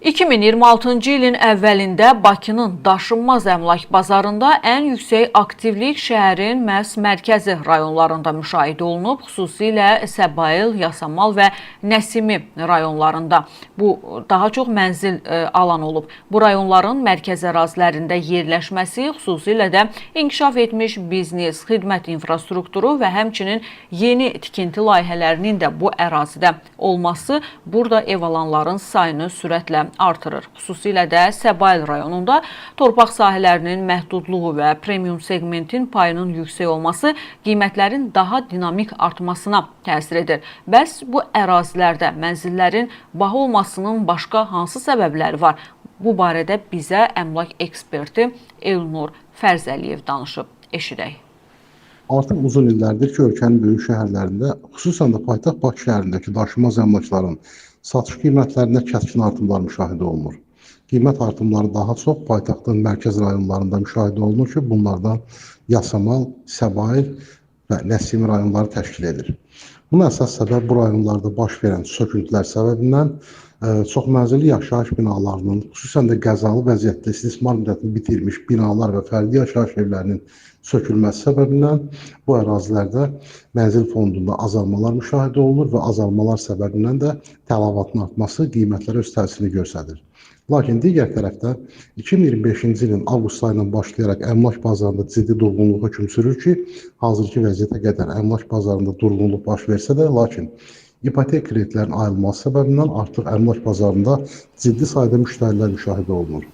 2026-cı ilin əvvəlində Bakının daşınmaz əmlak bazarında ən yüksək aktivlik şəhərin məhz mərkəzi rayonlarında müşahidə olunub, xüsusilə Səbail, Yasamal və Nəsimi rayonlarında. Bu daha çox mənzil alan olub. Bu rayonların mərkəzi ərazilərində yerləşməsi, xüsusilə də inkişaf etmiş biznes, xidmət infrastrukturu və həmçinin yeni tikinti layihələrinin də bu ərazidə olması burada ev alanların sayını sürətlə artırır. Xüsusilə də Səbail rayonunda torpaq sahələrinin məhdudluğu və premium segmentin payının yüksək olması qiymətlərin daha dinamik artmasına təsir edir. Bəs bu ərazilərdə mənzillərin baha olmasının başqa hansı səbəbləri var? Bu barədə bizə əmlak eksperti Elnur Fərzəliyev danışıb. Eşidək. Artıq uzun illərdir ki, ölkənin böyük şəhərlərində, xüsusən də paytaxt Bakı şəhərindəki daşınmaz əmlakların satış qiymətlərində kəskin artımlar müşahidə olunur. Qiymət artımları daha çox paytaxtın mərkəz rayonlarında müşahidə olunur ki, bunlardan Yasamal, Səbail və Nəsimi rayonları təşkil edir. Buna əsas səbəb bu rayonlarda baş verən söküntülər səbəbindən çox mənzilli yaşayış binalarının, xüsusən də qəzalı vəziyyətdə istismar müddətini bitirmiş binalar və fərdi yaşayış evlərinin sökülməsi səbəbindən bu ərazilərdə mənzil fondunda azalmalar müşahidə olunur və azalmalar səbəbindən də tələbatın artması qiymətlərə öz təsirini göstərir. Lakin digər tərəfdən 2025-ci ilin avqust ayından başlayaraq əmlak bazarında ciddi durğunluq hökm sürür ki, hazırki vəziyyətə qədər əmlak bazarında durğunluq baş versə də, lakin ipotek kreditlərin ayrılması səbəbindən artıq əmlak bazarında ciddi sayda müştərilər müşahidə olunur.